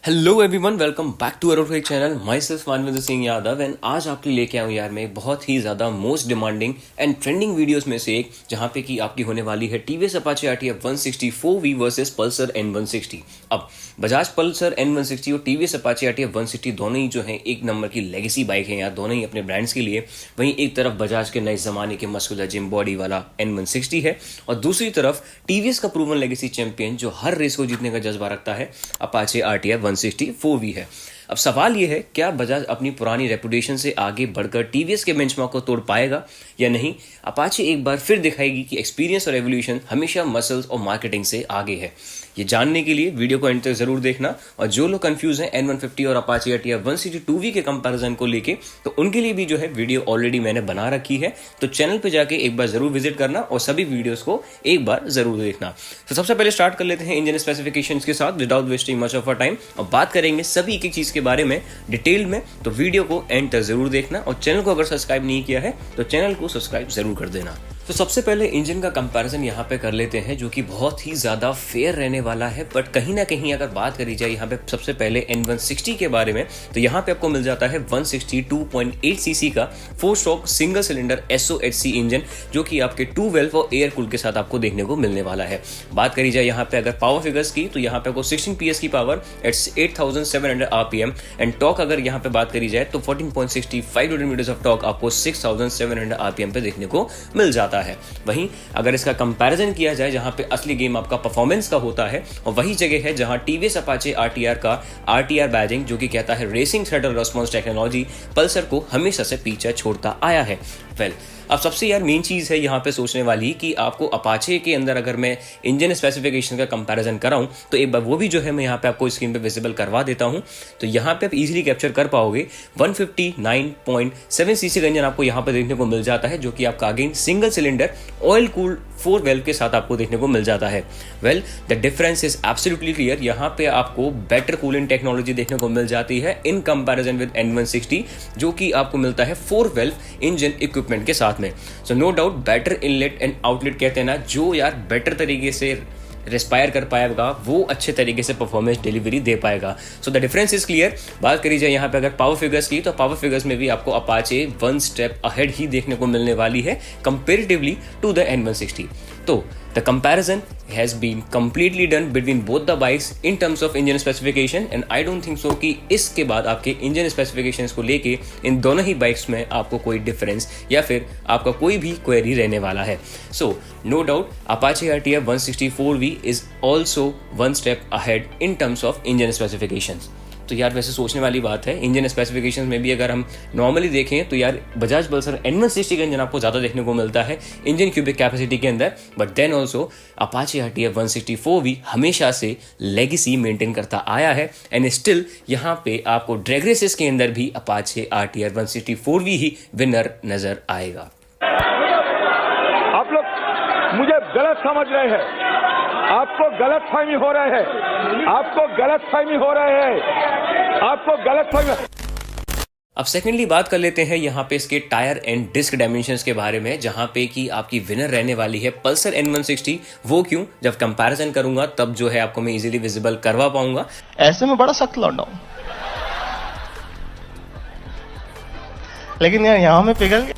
Hello everyone, welcome back to our channel. Myself Manvendra Singh Yadav and आज आपके लेके आऊँ यार मैं बहुत ही ज़्यादा most demanding and trending videos में से एक, जहाँ पे कि आपकी होने वाली है TVS Apache RTF 160 4V versus Pulsar N160। अब बजाज पल्सर N160 और टीवीएस अपाचे RTF 160 दोनों ही जो हैं एक नंबर की लेगेसी बाइक हैं यार, दोनों ही अपने ब्रांड्स के लिए। वहीं एक तरफ बजाज के नए ज़माने के मस्कुलर जिम बॉडी वाला N160 है और दूसरी तरफ टीवीएस का प्रूवन लेगेसी चैंपियन जो हर रेस को जीतने का जज्बा रखता है, अपाचे RTF 160 4V है। अब सवाल यह है, क्या बजाज अपनी पुरानी रेपुटेशन से आगे बढ़कर टीवीएस के बेंचमार्क को तोड़ पाएगा या नहीं? अपाचे एक बार फिर दिखाएगी कि एक्सपीरियंस और एवोल्यूशन हमेशा मसल्स और मार्केटिंग से आगे है। ये जानने के लिए वीडियो को एंड तक जरूर देखना। और जो लोग कंफ्यूज हैं N150 और अपाचे RTF 160 2V के कंपैरिजन को लेके, तो उनके लिए भी जो है वीडियो ऑलरेडी मैंने बना रखी है, तो चैनल पे जाके एक बार जरूर विजिट करना और सभी वीडियोस को एक बार जरूर देखना। तो सबसे पहले स्टार्ट कर लेते हैं इंजन स्पेसिफिकेशंस के साथ without wasting much of a time, और बात करेंगे सभी एक एक चीज के बारे में डिटेल में। तो वीडियो को एंड तक जरूर देखना और चैनल को अगर सब्सक्राइब नहीं किया है तो चैनल को सब्सक्राइब जरूर कर देना। तो सबसे पहले इंजन का कंपैरिजन यहाँ पे कर लेते हैं, जो कि बहुत ही ज़्यादा फेयर रहने वाला है। बट कहीं ना कहीं अगर बात करी जाए यहाँ पे सबसे पहले N160 के बारे में, तो यहाँ पे आपको मिल जाता है 162.8 सीसी का 4 stroke single cylinder SOHC engine, जो कि आपके 2 वेल्व और एयर कूल के साथ आपको देखने को मिलने वाला है। बात करी जाए यहाँ पे अगर पावर फिगर्स की, तो यहाँ पे आपको 16 PS की पावर एट्स 8700 RPM एंड टॉक अगर यहाँ पे बात करी जाए तो 14.65 न्यूटन मीटर्स ऑफ टॉक आपको 6700 RPM पे देखने को मिल जाता है। वहीं अगर इसका कंपैरिजन किया जाए, जहां पे असली गेम आपका परफॉर्मेंस का होता है, और वही जगह है जहां टीवीएस अपाचे RTR का RTR बैजिंग, जो कि कहता है रेसिंग थ्रेटल रेस्पॉन्स टेक्नोलॉजी, पल्सर को हमेशा से पीछे छोड़ता आया है। अब सबसे यार मेन चीज़ है यहाँ पे सोचने वाली कि आपको अपाचे के अंदर अगर मैं इंजन स्पेसिफिकेशन का कंपैरिजन कराऊं, तो एक बार वो भी जो है मैं यहाँ पे आपको स्क्रीन पे विजिबल करवा देता हूँ। तो यहाँ पे आप इजीली कैप्चर कर पाओगे 159.7 सीसी का इंजन आपको यहाँ पे देखने को मिल जाता है, जो कि आपका again single cylinder oil cooled 4 valve के साथ आपको देखने को मिल जाता है। Well, the difference is absolutely clear. यहाँ पे आपको बेटर कूलिंग टेक्नोलॉजी देखने को मिल जाती है इन कंपैरिजन विद N160, जो कि आपको मिलता है 4 वेल्व इंजन इक्विपमेंट के साथ में। So no doubt better inlet and outlet कहते हैं ना, जो यार बेटर तरीके से रेस्पायर कर पाएगा वो अच्छे तरीके से परफॉर्मेंस डिलीवरी दे पाएगा। So the difference is clear. बात करी जाए यहाँ पे अगर पावर फिगर्स की, तो पावर फिगर्स में भी आपको अपाचे 1 स्टेप अहेड ही देखने को मिलने वाली है कंपेरेटिवली टू द N160। तो the comparison has been completely done between both the bikes in terms of engine specification and I don't think so कि इसके बाद आपके इंजन स्पेसिफिकेशंस को लेके इन दोनों ही बाइक्स में आपको कोई डिफरेंस या फिर आपका कोई भी क्वेरी रहने वाला है। So no doubt Apache RTF 160 4V is also 1 step ahead in terms of engine specifications। तो यार वैसे सोचने वाली बात है, इंजन स्पेसिफिकेशन में भी अगर हम नॉर्मली देखें तो यार बजाज पल्सर N160 का इंजन आपको ज़्यादा देखने को मिलता है इंजन क्यूबिक कैपेसिटी के अंदर। But then also Apache RTF 160 4V हमेशा से लेगेसी मेंटेन करता आया है एंड स्टिल यहाँ पे आपको ड्रैग रेसेस के अंदर भी अपाचे RTF 160 4V ही विनर नजर आएगा। आप लोग मुझे गलत समझ रहे हैं, आपको गलतफहमी हो रहे हैं, आपको गलतफहमी हो रहे हैं, आपको गलतफहमी। अब सेकेंडली बात कर लेते हैं यहाँ पे इसके टायर एंड डिस्क डायमेंशंस के बारे में, जहाँ पे कि आपकी विनर रहने वाली है पल्सर N160। वो क्यों? जब कंपैरिजन करूंगा तब जो है आपको मैं इजीली विजिबल करवा पाऊंगा। ऐसे में बड़ा सख्त लौंडा हूं, लेकिन यार यहाँ में पिघल गया।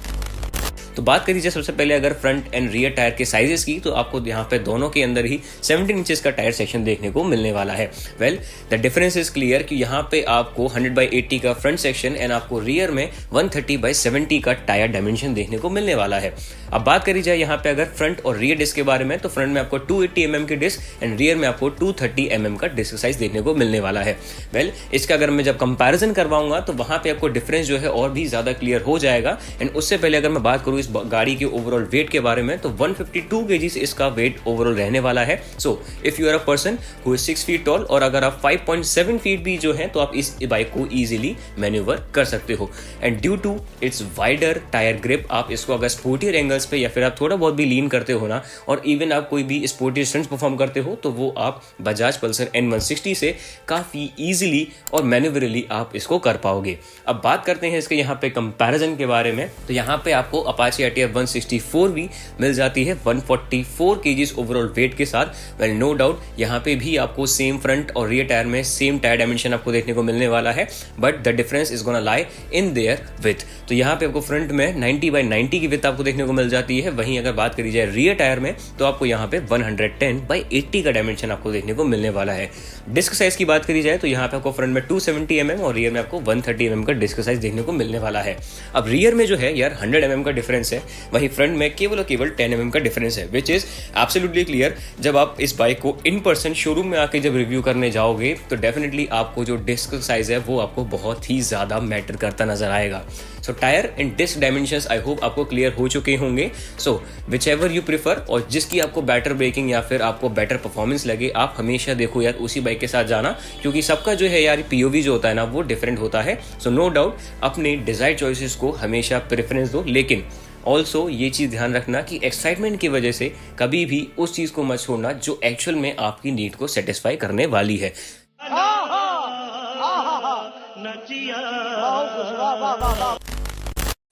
तो बात करी जाए सबसे पहले अगर फ्रंट एंड रियर टायर के साइजेस की, तो आपको यहाँ पे दोनों के अंदर ही 17 इंचेस का टायर सेक्शन देखने को मिलने वाला है। Well, the difference is clear कि यहाँ पे आपको 100/80 का फ्रंट सेक्शन एंड आपको रियर में 130/70 का टायर डायमेंशन देखने को मिलने वाला है। अब बात करी जाए यहाँ पे अगर फ्रंट और रियर डिस्क के बारे में, तो फ्रंट में आपको 280 mm की डिस्क एंड रियर में आपको 230 mm का डिस्क साइज देखने को मिलने वाला है। वेल, इसका अगर मैं जब कंपैरिजन करवाऊंगा तो वहां पे आपको डिफरेंस जो है और भी ज्यादा क्लियर हो जाएगा। एंड उससे पहले अगर मैं बात करूँ इस गाड़ी के ओवरऑल वेट के बारे में, तो 152 kg इसका वेट ओवरऑल रहने वाला है। So if you are a person who is 6 feet tall, और अगर आप 5.7 फीट भी जो है, तो आप इस बाइक को इजीली मैन्यूवर कर सकते हो। And due to its wider tyre grip, आप इसको अगर स्पोर्टियर एंगल्स पे या फिर आप थोड़ा बहुत भी लीन करते हो ना, और इवन आप कोई भी स्पोर्टियर स्टंट्स परफॉर्म करते हो, तो वो आप बजाज पल्सर N160 से काफी इजीली और मैन्यूवरली आप इसको कर पाओगे। अब बात करते हैं इसके यहाँ पे कंपैरिजन के बारे में, तो यहाँ पे आपको अपाचे Apache RTF 164V मिल जाती है 144 kgs ओवरऑल वेट के साथ। वेल नो डाउट यहाँ पे भी आपको सेम फ्रंट और रियर टायर में सेम टायर डायमेंशन आपको देखने को मिलने वाला है, but the difference is gonna lie in their with. तो यहाँ पे आपको फ्रंट में 90/90 की विथ आपको देखने को मिल जाती है, वहीं अगर बात करी जाए रियर टायर में तो आपको यहाँ पे 110/80 का डायमेंशन आपको देखने को मिलने वाला है। डिस्क साइज की बात करी जाए तो यहाँ पे आपको फ्रंट में 270 mm और रियर में आपको 130 mm का डिस्क साइज देखने को मिलने वाला है। अब रियर में जो है यार 100 mm का डिफरेंस है, वहीं फ्रंट में केवल और केवल 10 mm का डिफरेंस है, विच इज एब्सोल्युटली क्लियर। जब आप इस बाइक को इन पर्सन शोरूम में आके जब रिव्यू करने जाओगे तो डेफिनेटली आपको जो डिस्क साइज है वो आपको बहुत ही ज्यादा मैटर करता नजर आएगा। So tyre and disc dimensions I hope आपको क्लियर हो चुके होंगे। So whichever you prefer और जिसकी आपको बेटर ब्रेकिंग या फिर आपको बेटर परफॉर्मेंस लगे, आप हमेशा देखो यार उसी बाइक के साथ जाना, क्योंकि सबका जो है यार पीओवी जो होता है ना वो डिफरेंट होता है। सो नो डाउट अपने डिजायर चॉइसेस को हमेशा प्रेफरेंस दो, लेकिन ऑल्सो ये चीज़ ध्यान रखना कि एक्साइटमेंट की वजह से कभी भी उस चीज़ को मत छोड़ना जो एक्चुअल में आपकी नीड को सेटिस्फाई करने वाली है।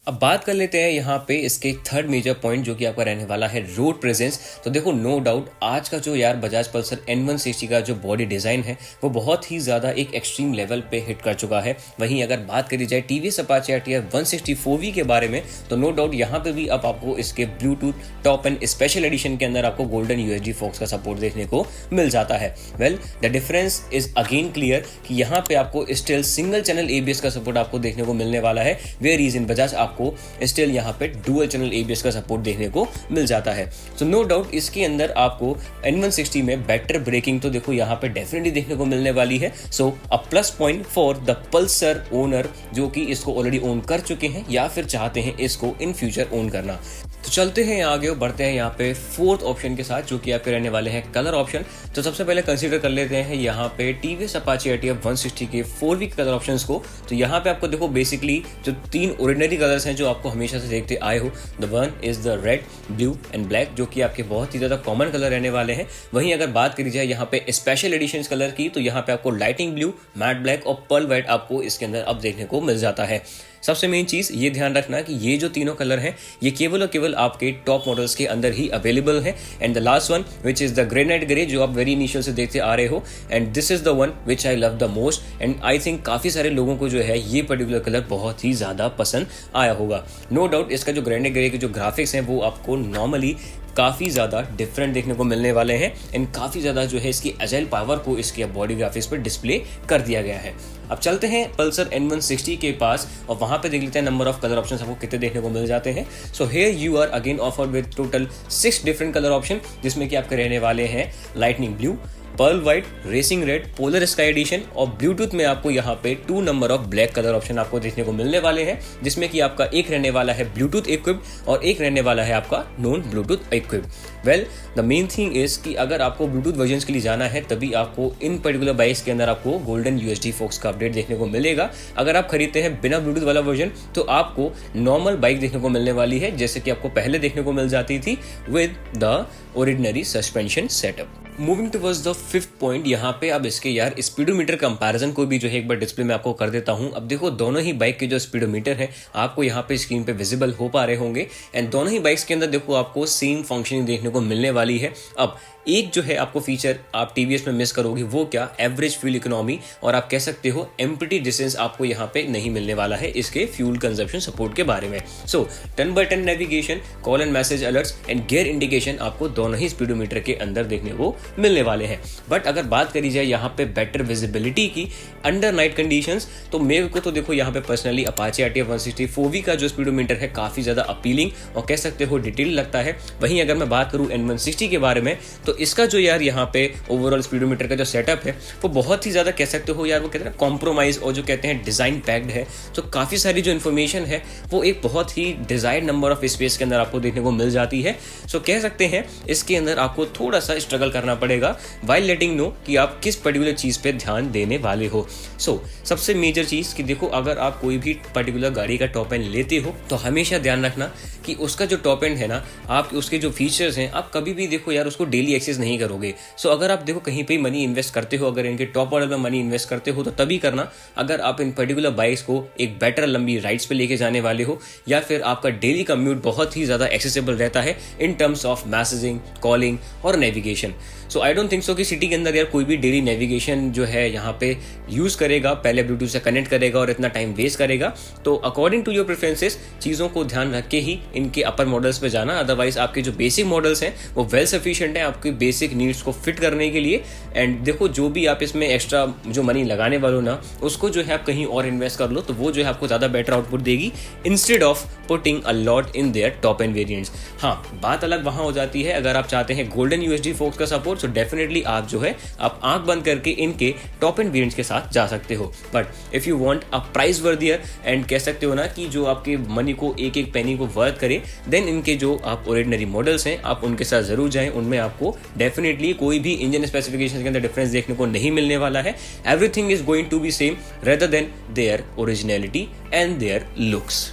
अब बात कर लेते हैं यहाँ पे इसके थर्ड मेजर पॉइंट जो कि आपका रहने वाला है रोड प्रेजेंस। तो देखो नो डाउट आज का जो यार बजाज पल्सर N160 का जो बॉडी डिजाइन है वो बहुत ही ज्यादा एक एक्सट्रीम लेवल पे हिट कर चुका है। वहीं अगर बात करी जाए TVS Apache RTF 164V के बारे में तो नो डाउट यहाँ पे भी अब आपको इसके Bluetooth top and special edition के अंदर आपको गोल्डन USD फोक्स का सपोर्ट देखने को मिल जाता है। Well the difference is again clear कि यहाँ पे आपको स्टिल सिंगल चैनल ABS का सपोर्ट आपको देखने को मिलने वाला है, वेयर इज इन बजाज आपको स्टिल यहाँ पे डुअल चैनल ABS का सपोर्ट देखने को मिल जाता है। सो नो डाउट इसके अंदर आपको N160 में बेटर ब्रेकिंग तो देखो यहाँ पे डेफिनेटली देखने को मिलने वाली है। So a plus point for the Pulsar owner जो कि इसको ऑलरेडी ओन कर चुके हैं या फिर चाहते हैं इसको इन फ्यूचर ओन करना। तो चलते हैं आगे, बढ़ते हैं यहाँ पे फोर्थ ऑप्शन के साथ जो कि आपके रहने वाले हैं कलर ऑप्शन। तो सबसे पहले कंसीडर कर लेते हैं यहाँ पे TVS Apache RTF 160 के 4V कलर ऑप्शंस को। तो यहाँ पे आपको देखो बेसिकली जो 3 ओरिजिनरी कलर्स हैं जो आपको हमेशा से देखते आए हो, the one is the red, blue and black, जो कि आपके बहुत ही ज्यादा कॉमन कलर रहने वाले हैं। वहीं अगर बात करी जाए यहाँ पे स्पेशल एडिशन कलर की तो यहाँ पे आपको लाइटिंग ब्लू, मैट ब्लैक और पर्ल व्हाइट आपको इसके अंदर अब देखने को मिल जाता है। सबसे मेन चीज ये ध्यान रखना कि ये जो तीनों कलर हैं ये केवल और केवल आपके टॉप मॉडल्स के अंदर ही अवेलेबल है। And the last one which is the granite grey जो आप वेरी इनिशियल से देखते आ रहे हो, and this is the one which I love the most and I think काफी सारे लोगों को जो है ये पर्टिकुलर कलर बहुत ही ज्यादा पसंद आया होगा। नो डाउट इसका जो ग्रेनाइट ग्रे के जो ग्राफिक्स हैं वो आपको नॉर्मली काफ़ी ज़्यादा डिफरेंट देखने को मिलने वाले हैं एंड काफ़ी ज़्यादा जो है इसकी एजाइल पावर को इसके बॉडी ग्राफिक्स पर डिस्प्ले कर दिया गया है। अब चलते हैं पल्सर N160 के पास और वहाँ पे देख लेते हैं नंबर ऑफ कलर ऑप्शंस आपको कितने देखने को मिल जाते हैं। So here you are again offered with total 6 different colour option, जिसमें कि आपके रहने वाले हैं lightning blue, pearl white, racing red, polar sky edition और ब्लूटूथ में आपको यहाँ पे 2 number of black colour option आपको देखने को मिलने वाले हैं, जिसमें कि आपका एक रहने वाला है ब्लूटूथ इक्विप्ड और एक रहने वाला है आपका non Bluetooth equipped. Well the main thing is कि अगर आपको ब्लूटूथ वर्जन के लिए जाना है तभी आपको इन पर्टिकुलर बाइक्स के अंदर आपको गोल्डन USD फोक्स का अपडेट देखने को मिलेगा। अगर आप खरीदते हैं बिना ब्लूटूथ वाला वर्जन तो आपको नॉर्मल बाइक देखने को मिलने वाली है, जैसे कि आपको पहले देखने को मिल जाती थी with the ordinary suspension setup. Moving towards the fifth point, यहाँ पे अब इसके यार स्पीडोमीटर कंपैरिजन को भी जो है एक बार डिस्प्ले में आपको कर देता हूँ। अब देखो दोनों ही बाइक के जो स्पीडोमीटर है आपको यहाँ पे स्क्रीन पे विजिबल हो पा रहे होंगे एंड दोनों ही बाइक्स के अंदर देखो आपको सेम फंक्शनिंग देखने को मिलने वाली है। अब एक जो है आपको फीचर आप TVS में मिस करोगे वो क्या, एवरेज फ्यूल इकोनॉमी और आप कह सकते हो एम्प्टी डिस्टेंस आपको यहाँ पे नहीं मिलने वाला है इसके फ्यूल कंजप्शन सपोर्ट के बारे में। सो 10x10 navigation, call and message alerts and gear indication आपको दोनों ही स्पीडोमीटर के अंदर देखने को मिलने वाले हैं। बट अगर बात करी जाए यहाँ पे बेटर विजिबिलिटी की अंडर नाइट कंडीशंस, तो मेरे को तो देखो यहाँ पे पर्सनली Apache RTF 160 4V का जो स्पीडोमीटर है काफी ज्यादा अपीलिंग और कह सकते हो डिटेल लगता है। वहीं अगर मैं बात करूँ N160 के बारे में तो इसका जो यार यहाँ पे ओवरऑल स्पीडोमीटर का जो सेटअप है वो बहुत ही ज्यादा कह सकते हो यार वो कहते हैं कॉम्प्रोमाइज और जो कहते हैं डिजाइन पैक्ड है। तो काफी सारी जो इन्फॉर्मेशन है वो एक बहुत ही डिजायर्ड नंबर ऑफ स्पेस के अंदर आपको देखने को मिल जाती है। सो कह सकते हैं इसके अंदर आपको थोड़ा सा स्ट्रगल करना पड़ेगा वाइल लेटिंग नो कि आप किस पर्टिकुलर चीज़ पे ध्यान देने वाले हो। सबसे मेजर चीज़ कि देखो, अगर आप कोई भी पर्टिकुलर गाड़ी का टॉप एंड लेते हो तो हमेशा ध्यान रखना कि उसका जो टॉप एंड है ना, आप उसके जो फीचर्स हैं आप कभी भी देखो यार उसको डेली एक्सेस नहीं करोगे। अगर आप देखो कहीं पे मनी इन्वेस्ट करते हो, अगर इनके टॉप मॉडल में मनी इन्वेस्ट करते हो तो तभी करना अगर आप इन पर्टिकुलर बाइक्स को एक बेटर लंबी राइड्स पे लेके जाने वाले हो, या फिर आपका डेली कम्यूट बहुत ही ज़्यादा एक्सेसिबल रहता है in terms of messaging, calling और navigation. I don't think so कि सिटी के अंदर यार कोई भी डेली नेविगेशन जो है यहाँ पे यूज़ करेगा, पहले ब्लूटूथ से कनेक्ट करेगा और इतना टाइम वेस्ट करेगा। तो अकॉर्डिंग टू योर प्रेफरेंसेस चीज़ों को ध्यान रख के ही इनके अपर मॉडल्स पे जाना। अदरवाइज आपके जो बेसिक मॉडल्स हैं वो वेल सफिशिएंट है आपकी बेसिक नीड्स को फिट करने के लिए। एंड देखो, जो भी आप इसमें एक्स्ट्रा जो मनी लगाने वालों ना, उसको जो है आप कहीं और इन्वेस्ट कर लो तो वो जो है आपको ज़्यादा बेटर आउटपुट देगी instead of putting a lot in their top and variants. हाँ, बात अलग वहाँ हो जाती है अगर आप चाहते हैं गोल्डन यूएसडी फोक्स का सपोर्ट, सो डेफिनेटली आप जो है आप आंख बंद करके इनके टॉप एंड वेरिएंट्स के साथ जा सकते हो। But if you want a price worthier and कह सकते हो ना कि जो आपके मनी को एक एक पेनी को वर्थ करे, देन इनके जो आप ऑर्डिनरी मॉडल्स हैं आप उनके साथ जरूर जाएं। उनमें आपको डेफिनेटली कोई भी इंजन स्पेसिफिकेशन के अंदर डिफरेंस देखने को नहीं मिलने वाला है। Everything is going to be same rather than their originality and their looks.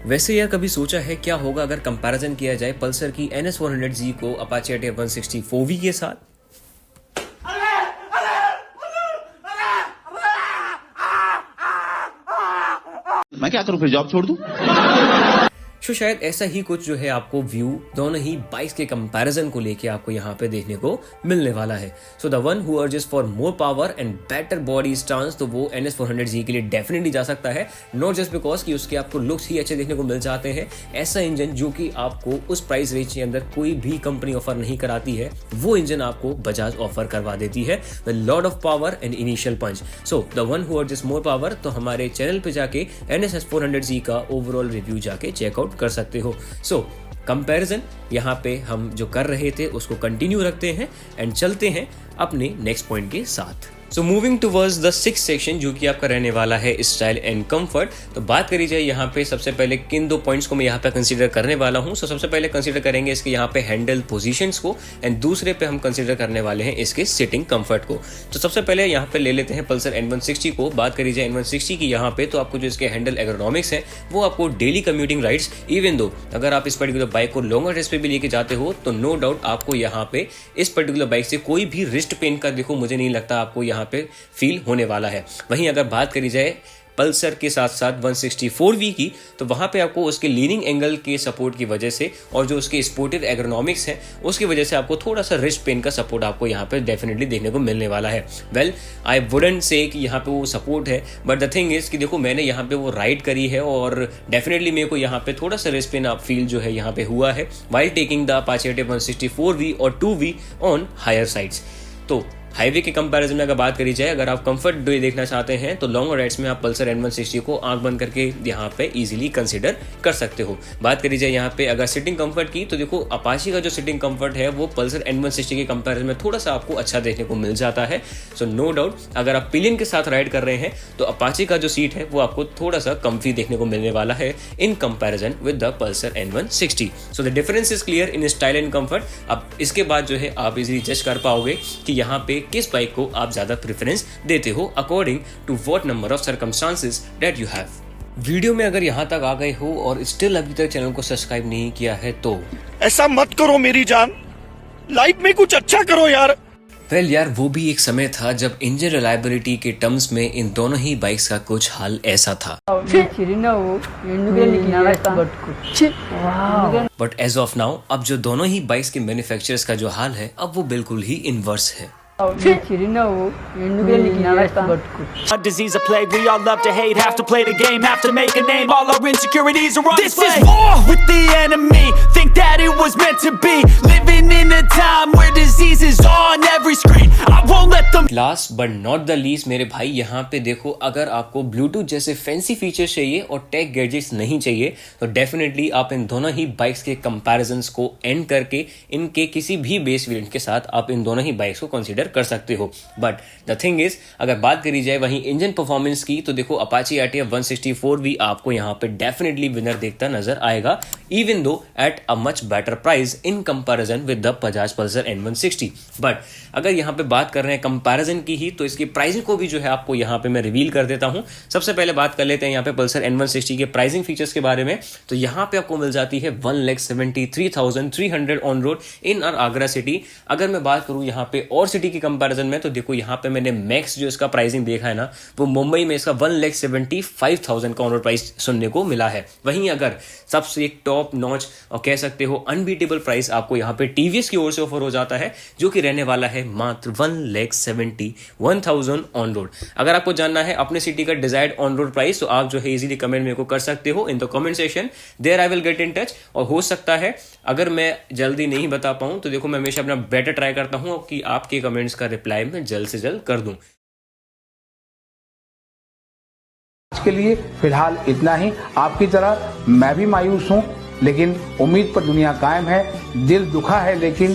वैसे यार कभी सोचा है क्या होगा अगर कंपैरिजन किया जाए पल्सर की NS400Z को अपाचे ATF 160 4V के साथ? मैं क्या करूं, फिर जॉब छोड़ दूं? शायद ऐसा ही कुछ जो है आपको व्यू दोनों ही बाइक्स के कंपैरिजन को लेके आपको यहाँ पे देखने को मिलने वाला है। The one who urges for more power and better body stance, तो वो NS400Z के लिए डेफिनेटली जा सकता है, नॉट जस्ट बिकॉज कि उसके आपको लुक्स ही अच्छे देखने को मिल जाते हैं। ऐसा इंजन जो कि आपको उस प्राइस रेंज के अंदर कोई भी कंपनी ऑफर नहीं कराती है, वो इंजन आपको बजाज ऑफर करवा देती है with lot of power and initial punch. The one who urges more power, तो हमारे चैनल पे जाके NS400Z का ओवरऑल रिव्यू जाके चेकआउट कर सकते हो। कंपैरिजन यहाँ पे हम जो कर रहे थे उसको कंटिन्यू रखते हैं एंड चलते हैं अपने नेक्स्ट पॉइंट के साथ। Moving towards the 6th section जो कि आपका रहने वाला है स्टाइल एंड कंफर्ट। तो बात करी जाए यहाँ पे सबसे पहले किन दो पॉइंट्स को मैं यहाँ पे कंसीडर करने वाला हूँ। सबसे पहले कंसीडर करेंगे इसके यहाँ पे हैंडल पोजीशंस को एंड दूसरे पे हम कंसीडर करने वाले हैं इसके सिटिंग कंफर्ट को। तो सबसे पहले यहाँ पे ले लेते हैं पल्सर N160 को। बात करी जाए N160 की यहाँ पे, तो आपको जो इसके हैंडल एर्गोनॉमिक्स है वो आपको daily commuting rides, even though अगर आप इस पर्टिकुलर बाइक को लॉन्गर रेस पे भी लेके जाते हो तो नो डाउट आपको यहाँ पे इस पर्टिकुलर बाइक से कोई भी रिस्ट पेन का देखो मुझे नहीं लगता आपको यहाँ पे फील होने वाला है। वहीं अगर बात करी जाए पल्सर के साथ साथ 164V की, तो वहाँ पे आपको उसके लीनिंग एंगल के सपोर्ट की वजह से और जो उसके स्पोर्टिव एर्गोनॉमिक्स है उसकी वजह से आपको थोड़ा सा रिस्ट पेन का सपोर्ट आपको यहाँ पे डेफिनेटली देखने को मिलने वाला है। वेल, आई वुडंट से कि यहाँ पे वो सपोर्ट है, बट द थिंग इज कि देखो मैंने यहाँ पे वो राइड करी है और डेफिनेटली मेरे को यहाँ पे थोड़ा सा रिस्ट पेन आप फील जो है यहाँ पे हुआ है while taking the Apache ATF 164V और 2V ऑन हायर साइड्स। तो हाईवे के कंपैरिजन में अगर बात करी जाए, अगर आप कंफर्ट देखना चाहते हैं तो लॉन्ग राइड्स में आप पल्सर N160 को आंख बंद करके यहाँ पे इजीली कंसीडर कर सकते हो। बात करी जाए यहाँ पे अगर सिटिंग कंफर्ट की, तो देखो अपाचे का जो सिटिंग कंफर्ट है वो पल्सर N160 के कंपैरिजन में थोड़ा सा आपको अच्छा देखने को मिल जाता है। नो डाउट अगर आप पिलियन के साथ राइड कर रहे हैं तो अपाचे का जो सीट है वो आपको थोड़ा सा कम्फी देखने को मिलने वाला है in comparison with the Pulsar N160। The difference is clear in style and comfort. अब इसके बाद जो है आप इजीली जज कर पाओगे कि यहाँ पे किस बाइक को आप ज्यादा प्रेफरेंस देते हो according to what number of circumstances that you have. Video में अगर यहाँ तक आ गए हो और स्टिल अभी तक चैनल को सब्सक्राइब नहीं किया है तो ऐसा मत करो मेरी जान, लाइफ में कुछ अच्छा करो यार। वेल यार, वो भी एक समय था जब इंजन रिलायबिलिटी के टर्म्स में इन दोनों ही बाइक्स का कुछ हाल ऐसा था। बट एज ऑफ नाउ अब जो दोनों ही बाइक्स के मैन्युफैक्चरर्स का जो हाल है अब वो बिल्कुल ही इनवर्स है। A disease, a plague, we all love to hate, have to play the game, have to make a name, all our insecurities are on display. This is war with the enemy, think that it was meant to be, living in a time where disease is on every screen, I won't let them. Last but not the least मेरे भाई, यहाँ पे देखो अगर आपको Bluetooth जैसे fancy features चाहिए और टेक गैजेट्स नहीं चाहिए तो डेफिनेटली आप इन दोनों ही बाइक्स के कंपैरिजन्स को एंड करके इनके किसी भी बेस वेरिएंट के साथ आप इन दोनों ही बाइक्स को कंसीडर कर सकते हो। बट द थिंग इज, अगर बात करी जाए वहीं इंजन परफॉर्मेंस की, तो देखो अपाचे RTF 164 भी आपको यहाँ पे डेफिनेटली विनर देखता नजर आएगा, even though at a much better price in comparison with the Bajaj Pulsar N160। But अगर यहाँ पे बात कर रहे हैं कंपैरिजन की ही, तो इसकी प्राइसिंग को भी जो है आपको यहाँ पे मैं रिवील कर देता हूँ। सबसे पहले बात कर लेते हैं यहाँ पे पल्सर N160 के प्राइसिंग फीचर्स के बारे में। तो यहाँ पे आपको मिल जाती है 1,73,300 on road in are Agra city. अगर मैं बात करूँ यहाँ पे और सिटी की कंपैरिजन में, तो देखो यहाँ पे मैंने मैक्स जो इसका प्राइसिंग देखा है ना, वो मुंबई में इसका 1,75,000 का ऑन रोड प्राइस सुनने को मिला है। वहीं अगर सबसे एक टॉप नॉच और कह सकते हो अनबीटेबल प्राइस आपको यहाँ पे टीवीएस की ओर से ऑफर हो जाता है, जो कि रहने वाला है मात्र 1,71,000 ऑन रोड। अगर आपको जानना है अपने सिटी का डिजायर्ड ऑन रोड प्राइस, तो आप जो है इजीली कमेंट मेरे को कर सकते हो in the comment section, there I will get in touch. और हो सकता है अगर मैं जल्दी नहीं बता पाऊं, तो देखो मैं हमेशा अपना बेटर ट्राई करता हूं कि आपके कमेंट्स का रिप्लाई मैं जल्द से जल्द कर दूं। आज के लिए फिलहाल इतना ही। आपकी तरह मैं भी मायूस हूं, लेकिन उम्मीद पर दुनिया कायम है। दिल दुखा है लेकिन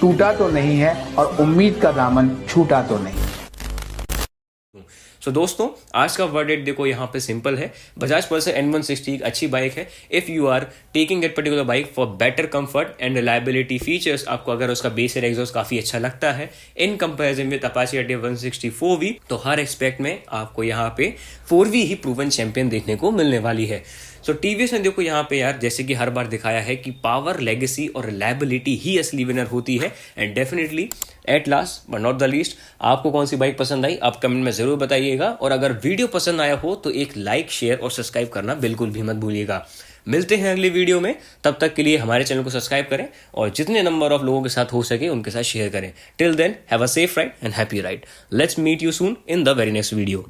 टूटा तो नहीं है, और उम्मीद का दामन छूटा तो नहीं। तो दोस्तों आज का वर्डिक्ट देखो यहाँ पे सिंपल है। बजाज पल्सर N160 एक अच्छी बाइक है if you are taking that particular bike for better comfort and reliability features. आपको अगर उसका बेस एग्जॉस्ट काफी अच्छा लगता है in comparison with Apache RTF 164V, तो हर एक्सपेक्ट में आपको यहाँ पे 4V ही प्रूवन चैंपियन देखने को मिलने वाली है। सो टीवीएस ने देखो यहाँ पे यार जैसे कि हर बार दिखाया है कि पावर, लेगेसी और रिलायबिलिटी ही असली विनर होती है। And definitely at last but not the least, आपको कौन सी बाइक पसंद आई आप कमेंट में जरूर बताइएगा। और अगर वीडियो पसंद आया हो तो एक लाइक, शेयर और सब्सक्राइब करना बिल्कुल भी मत भूलिएगा। मिलते हैं अगली वीडियो में, तब तक के लिए हमारे चैनल को सब्सक्राइब करें और जितने नंबर ऑफ लोगों के साथ हो सके उनके साथ शेयर करें। Till then have a safe ride and happy ride. Let's meet you soon in the very next video.